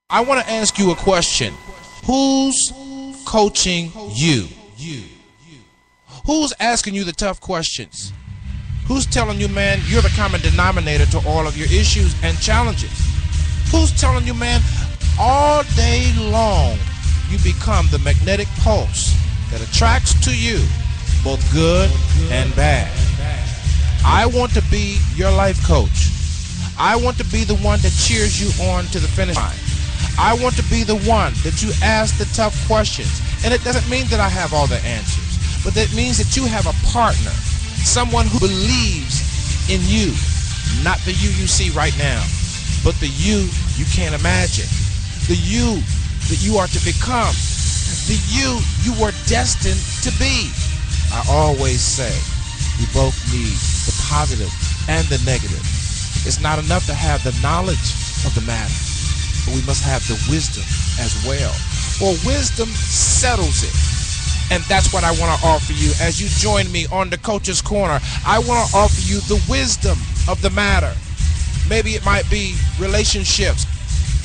I want to ask you a question. Who's coaching you? Who's asking you the tough questions? Who's telling you, man, you're the common denominator to all of your issues and challenges? Who's telling you, man, all day long you become the magnetic pulse that attracts to you both good and bad? I want to be your life coach. I want to be the one that cheers you on to the finish line. I want to be the one that you ask the tough questions. And it doesn't mean that I have all the answers, but that means that you have a partner, someone who believes in you, not the you see right now, but the you can't imagine, the you that you are to become, the you are destined to be. I always say we both need the positive and the negative. It's not enough to have the knowledge of the matter, but we must have the wisdom as well. For wisdom settles it. And that's what I want to offer you as you join me on the Coach's Corner. I want to offer you the wisdom of the matter. Maybe it might be relationships,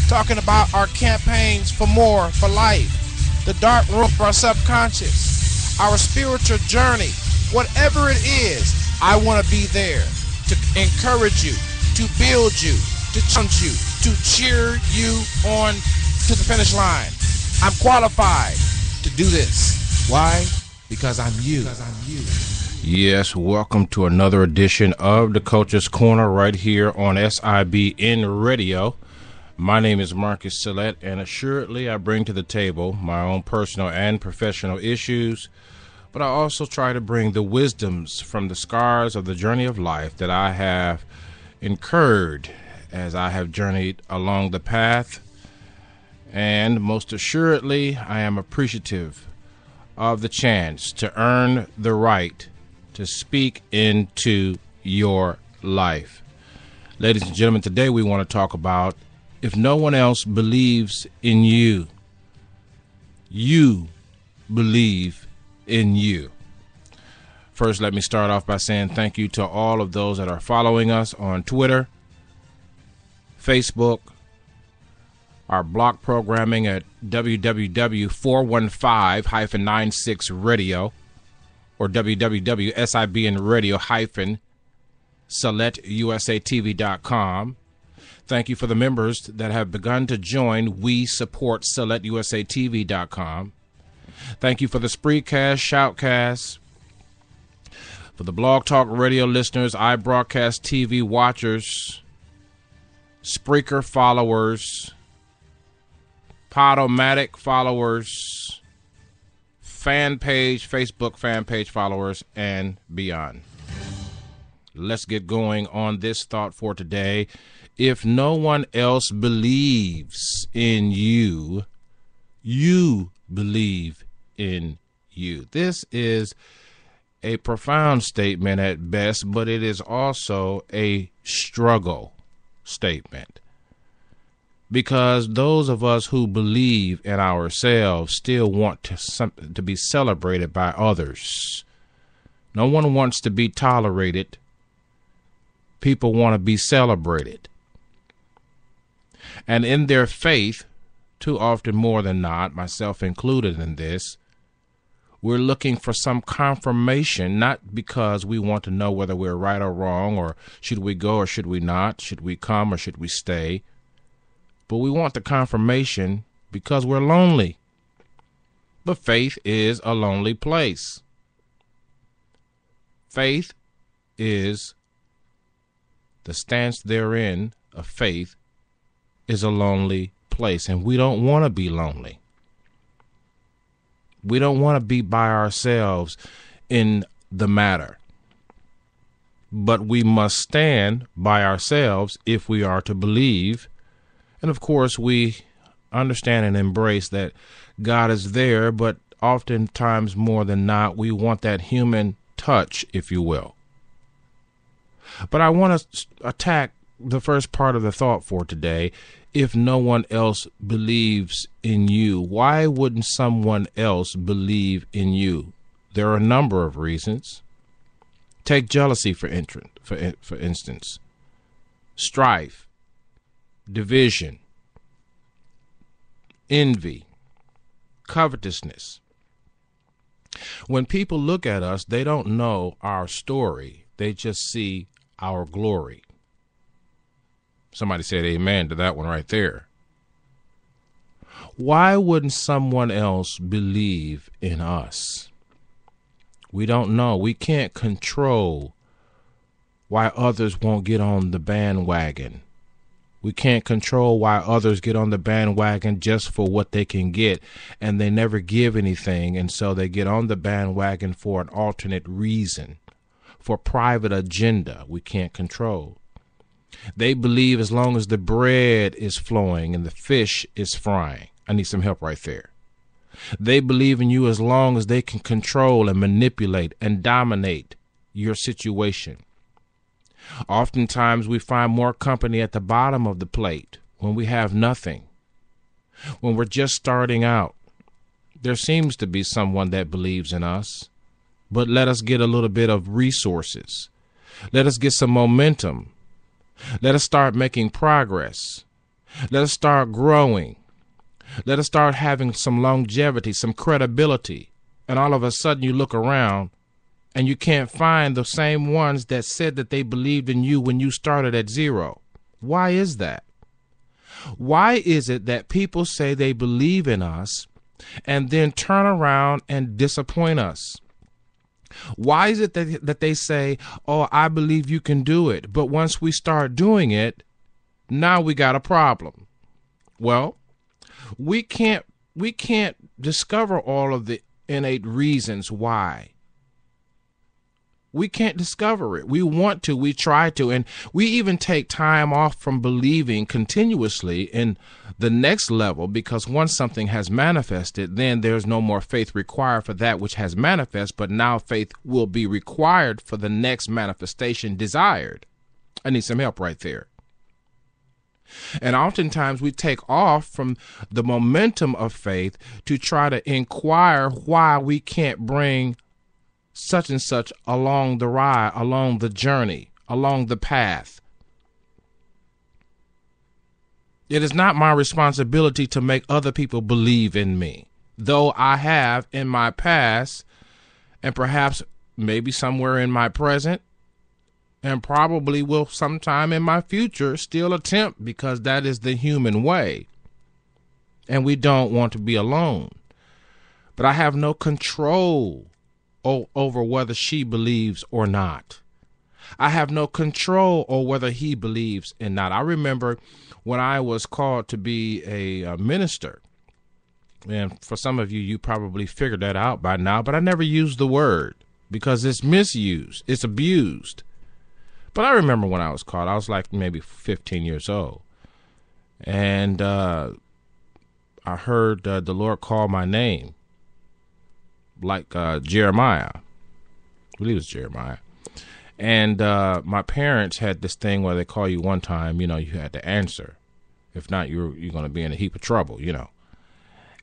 talking about our campaigns for more, for life, the dark room for our subconscious, our spiritual journey. Whatever it is, I want to be there to encourage you, to build you, to challenge you, to cheer you on to the finish line. I'm qualified to do this. Why? Because I'm you. Yes, welcome to another edition of the Coach's Corner right here on SIBN Radio. My name is Marcus Sillett, and assuredly I bring to the table my own personal and professional issues, but I also try to bring the wisdoms from the scars of the journey of life that I have incurred as I have journeyed along the path. And most assuredly, I am appreciative of the chance to earn the right to speak into your life. Ladies and gentlemen, today we want to talk about if no one else believes in you, you believe in you. First, let me start off by saying thank you to all of those that are following us on Twitter, Facebook, our blog programming at www.415-96radio or www.sibnradio-SelectUSATV.com. Thank you for the members that have begun to join We Support SelectUSATV.com. Thank you for the Spreaker, Shoutcast, for the Blog Talk Radio listeners, iBroadcast TV watchers, Spreaker followers, Podomatic followers, Facebook fan page followers, and beyond. Let's get going on this thought for today. If no one else believes in you, you believe in you. This is a profound statement at best, but it is also a struggle statement. Because those of us who believe in ourselves still want to be celebrated by others. No one wants to be tolerated. People want to be celebrated. And in their faith, too often more than not, myself included in this, we're looking for some confirmation, not because we want to know whether we're right or wrong, or should we go or should we not, should we come or should we stay. But we want the confirmation because we're lonely. But faith is a lonely place. Faith is the stance therein of faith is a lonely place. And we don't want to be lonely. We don't want to be by ourselves in the matter. But we must stand by ourselves if we are to believe. And of course, we understand and embrace that God is there, but oftentimes more than not, we want that human touch, if you will. But I want to attack the first part of the thought for today. If no one else believes in you, why wouldn't someone else believe in you? There are a number of reasons. Take jealousy, for instance, strife, division, envy, covetousness. When people look at us, they don't know our story. They just see our glory. Somebody said amen to that one right there. Why wouldn't someone else believe in us? We don't know. We can't control why others won't get on the bandwagon. We can't control why others get on the bandwagon just for what they can get, and they never give anything, and so they get on the bandwagon for an alternate reason, for private agenda we can't control. They believe as long as the bread is flowing and the fish is frying. I need some help right there. They believe in you as long as they can control and manipulate and dominate your situation. Oftentimes we find more company at the bottom of the plate when we have nothing. When we're just starting out, there seems to be someone that believes in us, but let us get a little bit of resources. Let us get some momentum. Let us start making progress. Let us start growing. Let us start having some longevity, some credibility. And all of a sudden you look around and you can't find the same ones that said that they believed in you when you started at zero. Why is that? Why is it that people say they believe in us and then turn around and disappoint us? Why is it that they say, oh, I believe you can do it, but once we start doing it, now we got a problem? Well, we can't discover all of the innate reasons why. We can't discover it. We want to, we try to, and we even take time off from believing continuously in the next level, because once something has manifested, then there's no more faith required for that which has manifest, but now faith will be required for the next manifestation desired. I need some help right there. And oftentimes we take off from the momentum of faith to try to inquire why we can't bring such and such along the ride, along the journey, along the path. It is not my responsibility to make other people believe in me, though I have in my past, and perhaps maybe somewhere in my present, and probably will sometime in my future still attempt, because that is the human way. And we don't want to be alone. But I have no control over whether she believes or not. I have no control over whether he believes or not. I remember when I was called to be a minister, and for some of you, you probably figured that out by now, but I never used the word because it's misused, it's abused. But I remember when I was called, I was like maybe 15 years old, and I heard the Lord call my name, like Jeremiah. I believe it was Jeremiah. And my parents had this thing where they call you one time, you had to answer. If not, you're going to be in a heap of trouble,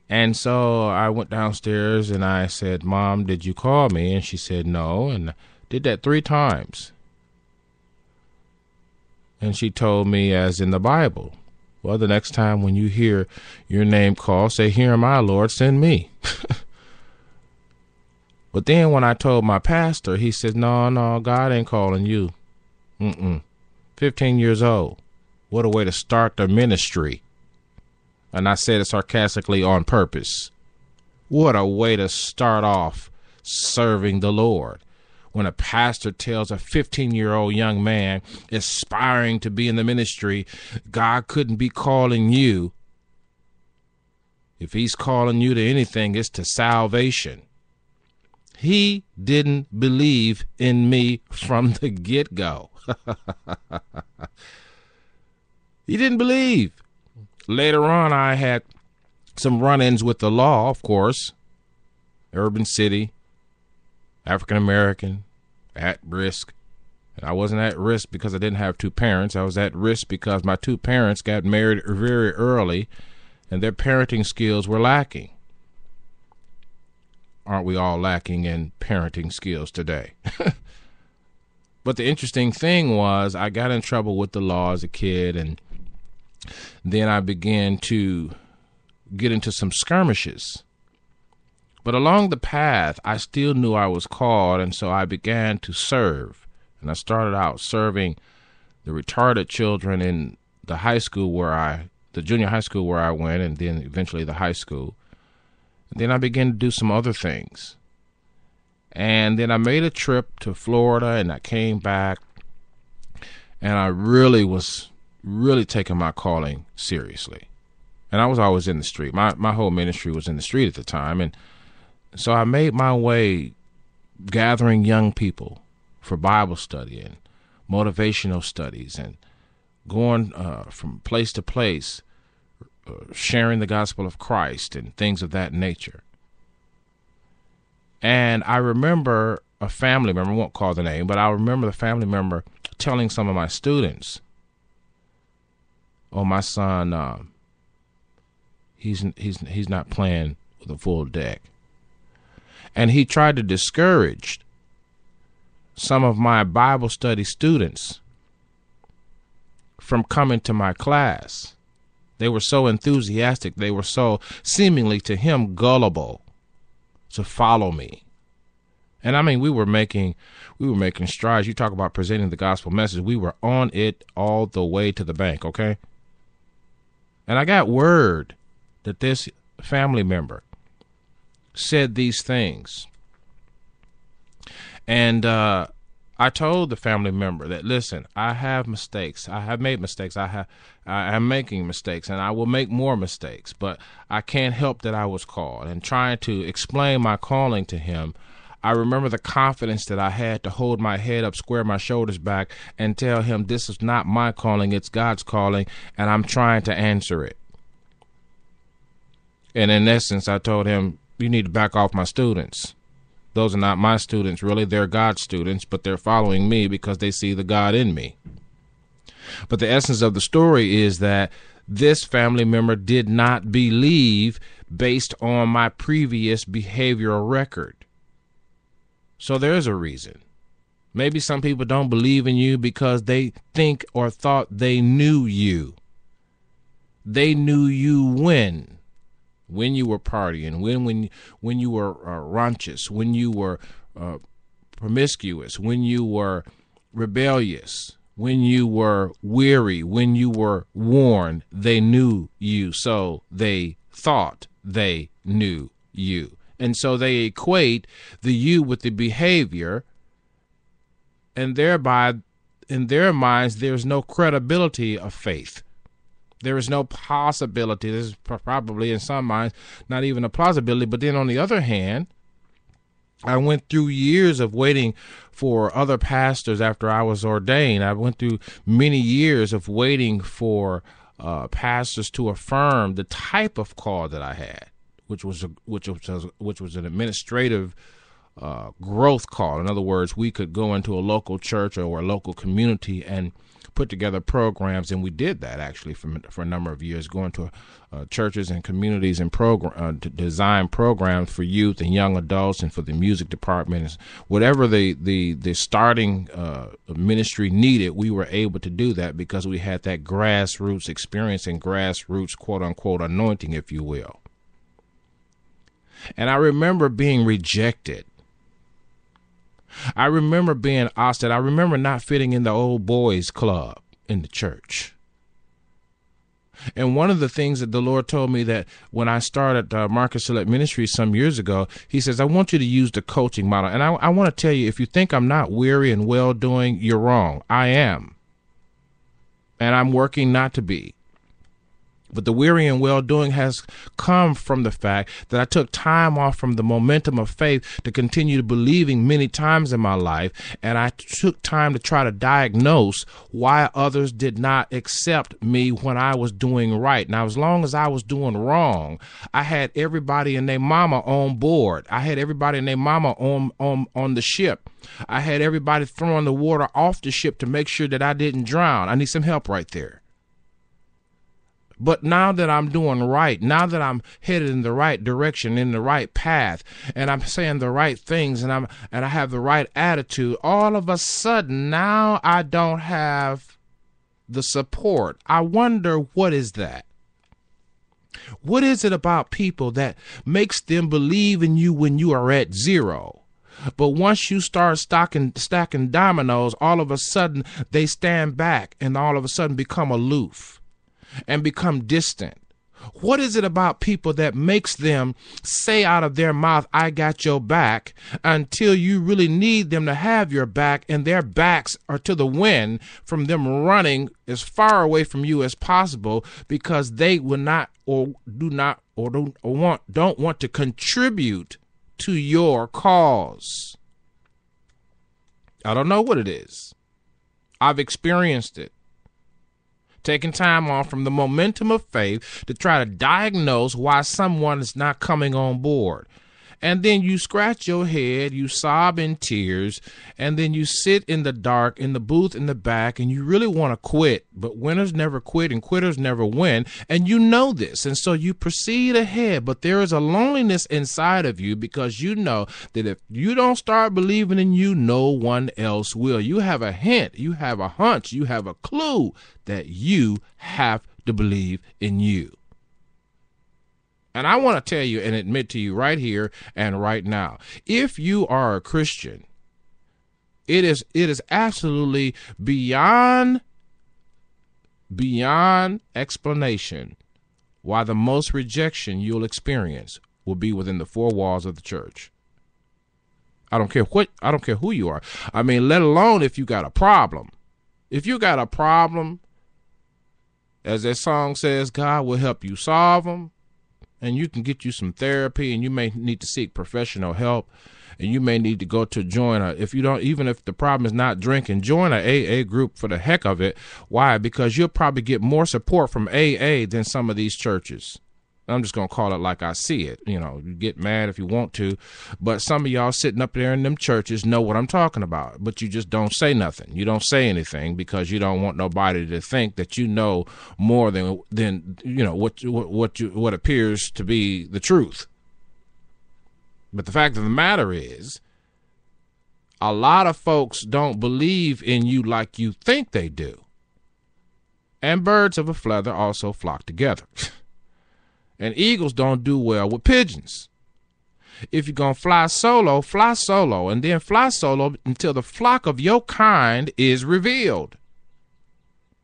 And so I went downstairs and I said, Mom, did you call me? And she said, no. And I did that 3 times. And she told me, as in the Bible, well, the next time when you hear your name called, say, here am I, Lord, send me. But then when I told my pastor, he said, no, God ain't calling you. 15 years old. What a way to start the ministry. And I said it sarcastically on purpose. What a way to start off serving the Lord. When a pastor tells a 15-year-old young man aspiring to be in the ministry, God couldn't be calling you. If he's calling you to anything, it's to salvation. He didn't believe in me from the get-go. He didn't believe. Later on, I had some run-ins with the law, of course. Urban city, African-American, at risk. And I wasn't at risk because I didn't have 2 parents. I was at risk because my 2 parents got married very early and their parenting skills were lacking. Aren't we all lacking in parenting skills today? But the interesting thing was I got in trouble with the law as a kid, and then I began to get into some skirmishes. But along the path, I still knew I was called, and so I began to serve. And I started out serving the retarded children in the the junior high school where I went, and then eventually the high school. And then I began to do some other things. And then I made a trip to Florida, and I came back, and I was really taking my calling seriously. And I was always in the street. My whole ministry was in the street at the time. And so I made my way gathering young people for Bible study and motivational studies and going from place to place, sharing the gospel of Christ and things of that nature. And I remember a family member, I won't call the name, but I remember the family member telling some of my students, "Oh, my son, he's not playing with a full deck." And he tried to discourage some of my Bible study students from coming to my class. They were so enthusiastic. They were so seemingly to him gullible to follow me. And I mean, we were making strides. You talk about presenting the gospel message. We were on it all the way to the bank. Okay. And I got word that this family member said these things. And I told the family member that, listen, I have mistakes. I have made mistakes. I am making mistakes, and I will make more mistakes. But I can't help that I was called. And trying to explain my calling to him, I remember the confidence that I had to hold my head up, square my shoulders back, and tell him this is not my calling, it's God's calling, and I'm trying to answer it. And in essence, I told him, you need to back off my students. Those are not my students, really. They're God's students, but they're following me because they see the God in me. But the essence of the story is that this family member did not believe based on my previous behavioral record. So there's a reason. Maybe some people don't believe in you because they think or thought they knew you. They knew you when you were partying, when you were raunchous, when you were promiscuous, when you were rebellious, when you were weary, when you were worn. They knew you, so they thought they knew you. And so they equate the you with the behavior, and thereby, in their minds, there's no credibility of faith. There is no possibility. This is probably in some minds not even a plausibility. But then on the other hand, I went through years of waiting for other pastors after I was ordained. I went through many years of waiting for pastors to affirm the type of call that I had, which was an administrative growth call. In other words, we could go into a local church or a local community and put together programs, and we did that actually for a number of years, going to churches and communities and to design programs for youth and young adults and for the music department. Whatever the starting ministry needed, we were able to do that because we had that grassroots experience and grassroots quote-unquote anointing, if you will. And I remember being rejected. I remember being ousted. I remember not fitting in the old boys club in the church. And one of the things that the Lord told me that when I started Marcus Select Ministries some years ago, he says, I want you to use the coaching model. And I want to tell you, if you think I'm not weary and well-doing, you're wrong. I am. And I'm working not to be. But the weary and well-doing has come from the fact that I took time off from the momentum of faith to continue believing many times in my life, and I took time to try to diagnose why others did not accept me when I was doing right. Now, as long as I was doing wrong, I had everybody and their mama on board. I had everybody and their mama on the ship. I had everybody throwing the water off the ship to make sure that I didn't drown. I need some help right there. But now that I'm doing right, now that I'm headed in the right direction, in the right path, and I'm saying the right things, and I have the right attitude, all of a sudden now I don't have the support. I wonder, what is that? What is it about people that makes them believe in you when you are at zero? But once you start stacking dominoes, all of a sudden they stand back and all of a sudden become aloof and become distant. What is it about people that makes them say out of their mouth, I got your back, until you really need them to have your back, and their backs are to the wind from them running as far away from you as possible because they will not or do not or don't want to contribute to your cause? I don't know what it is. I've experienced it. Taking time off from the momentum of faith to try to diagnose why someone is not coming on board. And then you scratch your head, you sob in tears, and then you sit in the dark in the booth in the back, and you really want to quit. But winners never quit and quitters never win. And you know this. And so you proceed ahead. But there is a loneliness inside of you because you know that if you don't start believing in you, no one else will. You have a hint, you have a hunch, you have a clue that you have to believe in you. And I want to tell you and admit to you right here and right now, if you are a Christian, it is absolutely beyond explanation why the most rejection you'll experience will be within the four walls of the church. I don't care who you are. I mean, let alone if you got a problem. If you got a problem, as that song says, God will help you solve them. And you can get you some therapy, and you may need to seek professional help, and you may need to go to even if the problem is not drinking, join a AA group for the heck of it. Why? Because you'll probably get more support from AA than some of these churches. I'm just going to call it like I see it. You know, you get mad if you want to, but some of y'all sitting up there in them churches know what I'm talking about, but you just don't say nothing. You don't say anything because you don't want nobody to think that you know more than you know what appears to be the truth. But the fact of the matter is, a lot of folks don't believe in you like you think they do. And birds of a feather also flock together. And eagles don't do well with pigeons. If you're going to fly solo, and then fly solo until the flock of your kind is revealed.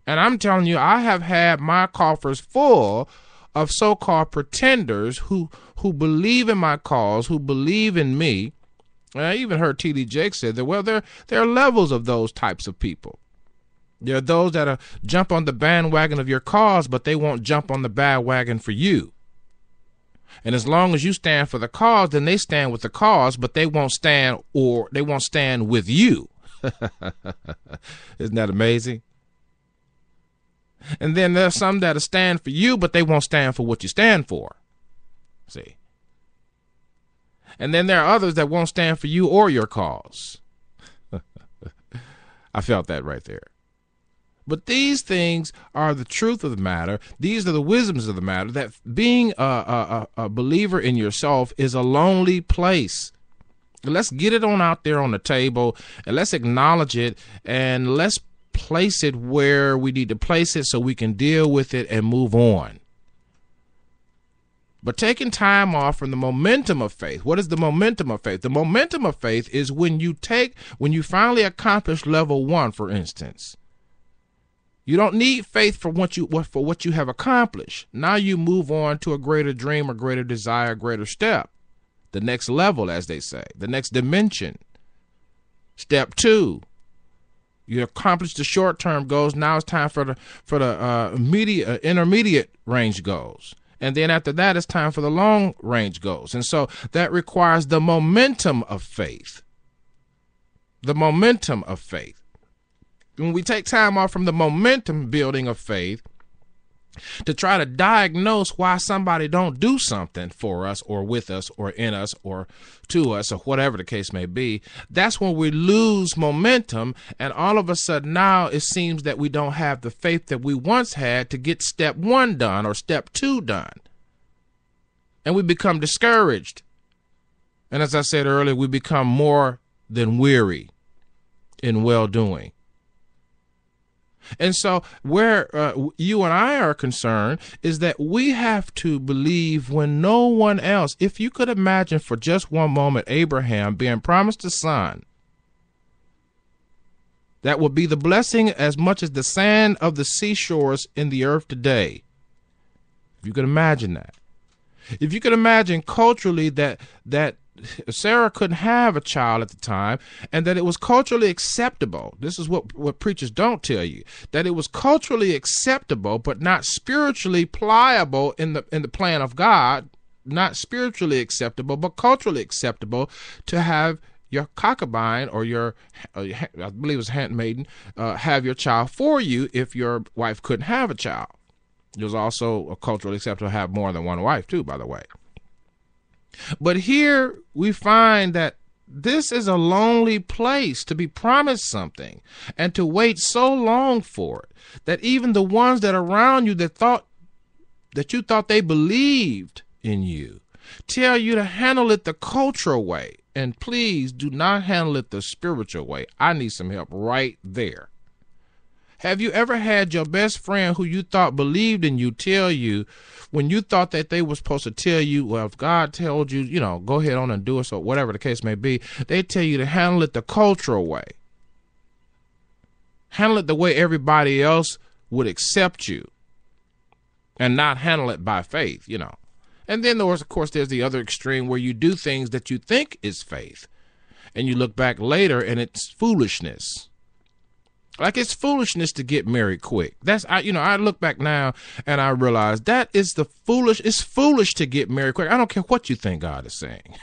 And I'm telling you, I have had my coffers full of so-called pretenders who believe in my cause, who believe in me. And I even heard T.D. Jakes say that, well, there are levels of those types of people. There are those that jump on the bandwagon of your cause, but they won't jump on the bandwagon for you. And as long as you stand for the cause, then they stand with the cause, but they won't stand with you. Isn't that amazing? And then there's some that'll stand for you, but they won't stand for what you stand for. See? And then there are others that won't stand for you or your cause. I felt that right there. But these things are the truth of the matter. These are the wisdoms of the matter, that being a believer in yourself is a lonely place. Let's get it on out there on the table, and let's acknowledge it, and let's place it where we need to place it so we can deal with it and move on. But taking time off from the momentum of faith. What is the momentum of faith? The momentum of faith is when you finally accomplish level 1, for instance. You don't need faith for what you have accomplished. Now you move on to a greater dream, a greater desire, a greater step. The next level, as they say, the next dimension. Step 2. You accomplished the short-term goals. Now it's time for the intermediate range goals. And then after that, it's time for the long-range goals. And so that requires the momentum of faith. The momentum of faith. When we take time off from the momentum building of faith to try to diagnose why somebody don't do something for us or with us or in us or to us or whatever the case may be, that's when we lose momentum, and all of a sudden now it seems that we don't have the faith that we once had to get step 1 done or step 2 done. And we become discouraged. And as I said earlier, we become more than weary in well-doing. And so where you and I are concerned is that we have to believe when no one else. If you could imagine for just one moment Abraham being promised a son that would be the blessing as much as the sand of the seashores in the earth today. If you could imagine that. If you could imagine culturally that Sarah couldn't have a child at the time, and that it was culturally acceptable. This is what preachers don't tell you, that it was culturally acceptable, but not spiritually pliable in the plan of God, not spiritually acceptable, but culturally acceptable to have your concubine or your, I believe it was handmaiden, have your child for you if your wife couldn't have a child. It was also culturally acceptable to have more than one wife too, by the way. But here we find that this is a lonely place to be promised something and to wait so long for it that even the ones that are around you that you thought they believed in you tell you to handle it the cultural way. And please do not handle it the spiritual way. I need some help right there. Have you ever had your best friend who you thought believed in you tell you, when you thought that they were supposed to tell you, well, if God told you, go ahead on and do it, so whatever the case may be, they tell you to handle it the cultural way. Handle it the way everybody else would accept you and not handle it by faith, And then, of course, there's the other extreme where you do things that you think is faith, and you look back later and it's foolishness. Like, it's foolishness to get married quick. I look back now and I realize that is it's foolish to get married quick. I don't care what you think God is saying.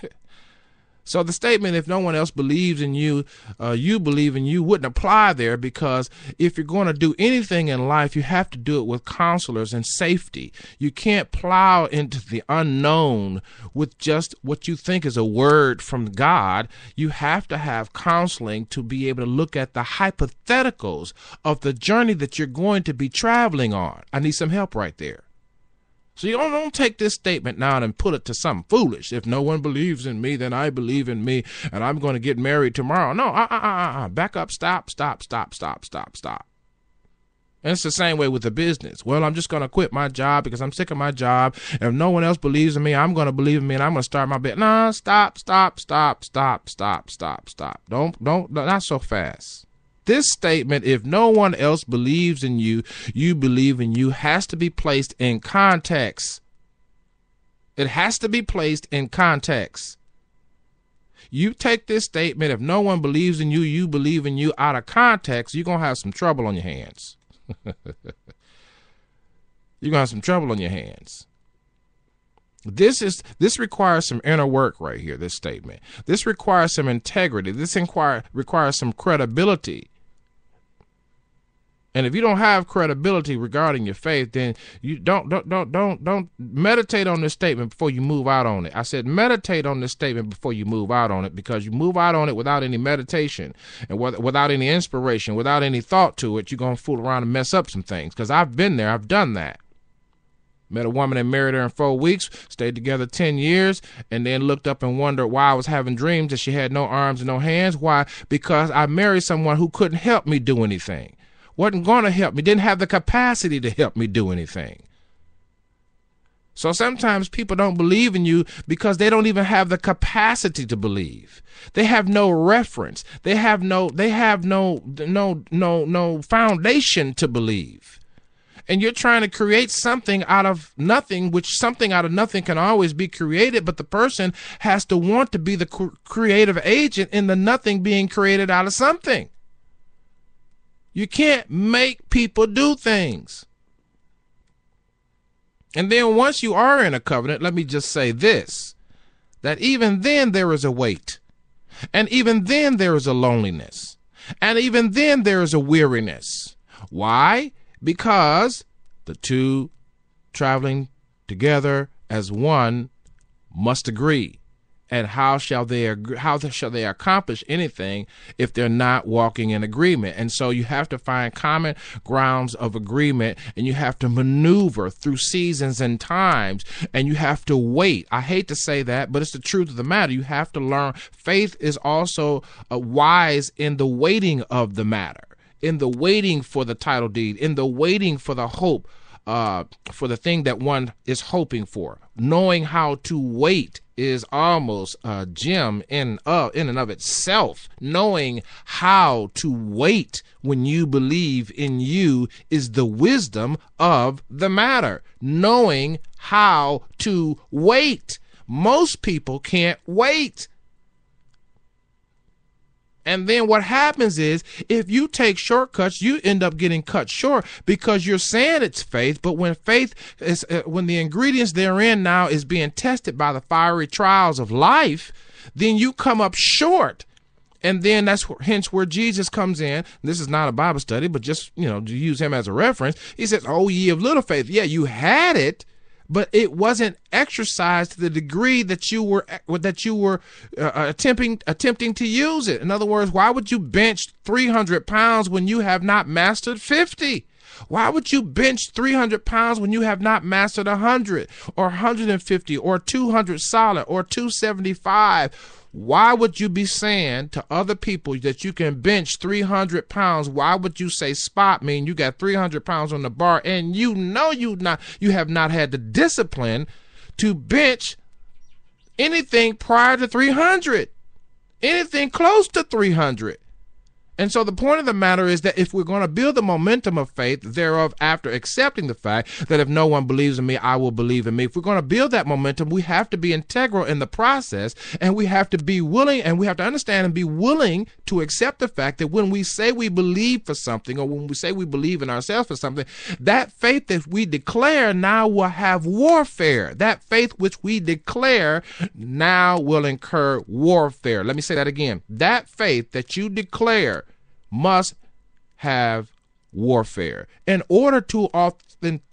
So the statement, if no one else believes in you, you believe in you, wouldn't apply there, because if you're going to do anything in life, you have to do it with counselors and safety. You can't plow into the unknown with just what you think is a word from God. You have to have counseling to be able to look at the hypotheticals of the journey that you're going to be traveling on. I need some help right there. So you don't take this statement now and put it to something foolish. If no one believes in me, then I believe in me, and I'm going to get married tomorrow. No, back up, stop. And it's the same way with the business. Well, I'm just going to quit my job because I'm sick of my job. And if no one else believes in me, I'm going to believe in me, and I'm going to start my business. No, stop. Don't, not so fast. This statement, if no one else believes in you, you believe in you, has to be placed in context. It has to be placed in context. You take this statement, if no one believes in you, you believe in you, out of context, you're going to have some trouble on your hands. You're going to have some trouble on your hands. This requires some inner work right here, this statement. This requires some integrity. This requires some credibility. And if you don't have credibility regarding your faith, then you don't meditate on this statement before you move out on it. I said meditate on this statement before you move out on it, because you move out on it without any meditation and without any inspiration, without any thought to it, you're going to fool around and mess up some things. Because I've been there. I've done that. Met a woman and married her in 4 weeks, stayed together 10 years, and then looked up and wondered why I was having dreams that she had no arms and no hands. Why? Because I married someone who couldn't help me do anything. Wasn't going to help me, didn't have the capacity to help me do anything. So sometimes people don't believe in you because they don't even have the capacity to believe. They have no reference. They have no foundation to believe. And you're trying to create something out of nothing, which something out of nothing can always be created, but the person has to want to be the creative agent in the nothing being created out of something. You can't make people do things. And then once you are in a covenant, let me just say this, that even then there is a weight, and even then there is a loneliness, and even then there is a weariness. Why? Because the two traveling together as one must agree. And how shall they accomplish anything if they're not walking in agreement? And so you have to find common grounds of agreement, and you have to maneuver through seasons and times, and you have to wait. I hate to say that, but it's the truth of the matter. You have to learn. Faith is also wise in the waiting of the matter. in the waiting for the title deed, in the waiting for the hope, for the thing that one is hoping for. Knowing how to wait is almost a gem in and of itself. Knowing how to wait when you believe in you is the wisdom of the matter. Knowing how to wait. Most people can't wait. And then what happens is, if you take shortcuts, you end up getting cut short because you're saying it's faith. But when faith is, when the ingredients therein now is being tested by the fiery trials of life, then you come up short. And then that's hence where Jesus comes in. This is not a Bible study, but just, to use him as a reference. He says, "Oh, ye of little faith." Yeah, you had it, but it wasn't exercised to the degree that you were attempting to use it. In other words, why would you bench 300 pounds when you have not mastered 50? Why would you bench 300 pounds when you have not mastered 100 or 150 or 200 solid or 275? Why would you be saying to other people that you can bench 300 pounds? Why would you say spot mean you got 300 pounds on the bar and you have not had the discipline to bench anything prior to 300, anything close to 300? And so the point of the matter is that if we're going to build the momentum of faith thereof after accepting the fact that if no one believes in me, I will believe in me. If we're going to build that momentum, we have to be integral in the process, and we have to be willing, and we have to understand and be willing to accept the fact that when we say we believe for something, or when we say we believe in ourselves for something, that faith that we declare now will have warfare. That faith which we declare now will incur warfare. Let me say that again. That faith that you declare must have warfare in order to authenticate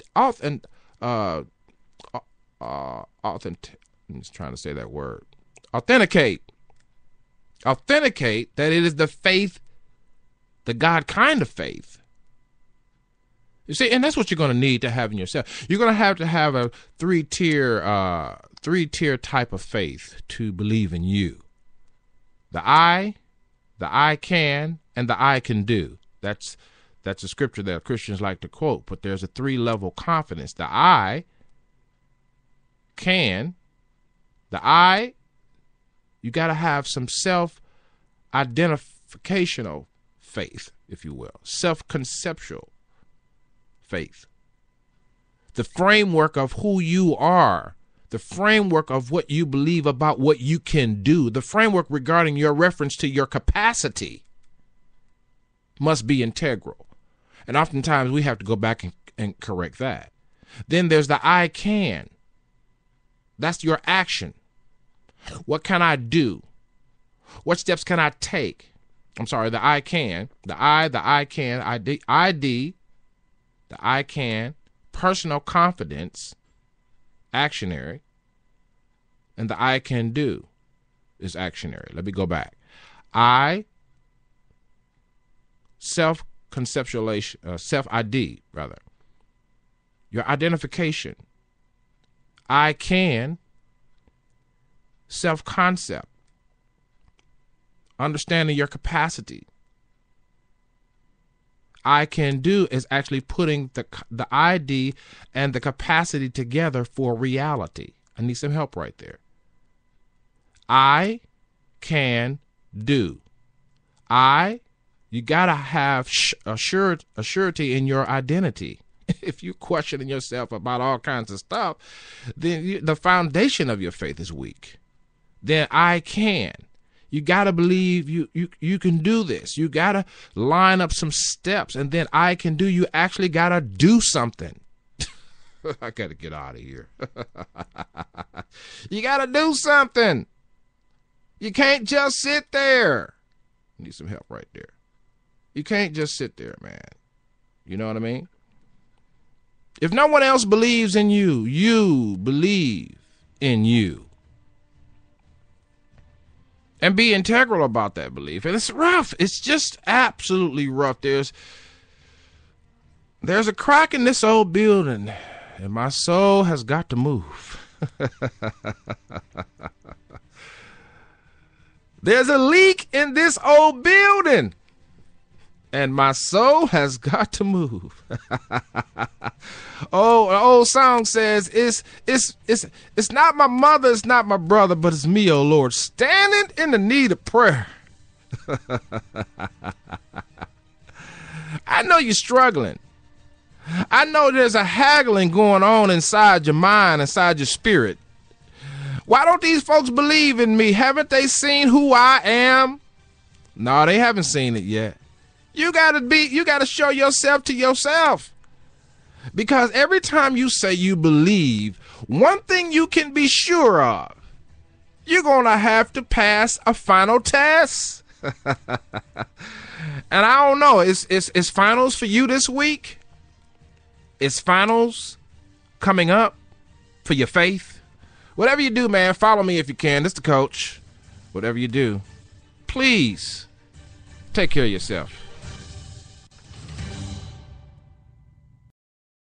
that it is the faith, the God kind of faith. You see, and that's what you're going to need to have in yourself. You're going to have a three-tier type of faith to believe in you. The I can, and the I can do. That's a scripture that Christians like to quote, but there's a 3-level confidence. The I can, you got to have some self-identificational faith, if you will, self-conceptual faith. The framework of who you are, the framework of what you believe about what you can do, the framework regarding your reference to your capacity must be integral. And oftentimes we have to go back and correct that. Then there's the I can. That's your action. What can I do? What steps can I take? I'm sorry, the I can. The I can, ID, the I can, personal confidence, actionary, and the I can do is actionary. Let me go back. I, self-conceptualization, self-ID, rather. Your identification. I can, self-concept. Understanding your capacity. I can do is actually putting the ID and the capacity together for reality. I need some help right there. I can do. You got to have a surety in your identity. If you're questioning yourself about all kinds of stuff, then the foundation of your faith is weak. Then I can. You got to believe you can do this. You got to line up some steps, and then I can do. You actually got to do something. I got to get out of here. You got to do something. You can't just sit there. Need some help right there. You can't just sit there, man. You know what I mean? If no one else believes in you, you believe in you. And be integral about that belief. And it's rough. It's just absolutely rough. There's a crack in this old building, and my soul has got to move. There's a leak in this old building, and my soul has got to move. Oh, an old song says, it's not my mother, it's not my brother, but it's me, oh Lord, standing in the need of prayer. I know you're struggling. I know there's a haggling going on inside your mind, inside your spirit. Why don't these folks believe in me? Haven't they seen who I am? No, they haven't seen it yet. You gotta show yourself to yourself. Because every time you say you believe, one thing you can be sure of, you're gonna have to pass a final test. And I don't know, it's finals for you this week? It's finals coming up for your faith? Whatever you do, man, follow me if you can. This is the coach. Whatever you do, please take care of yourself.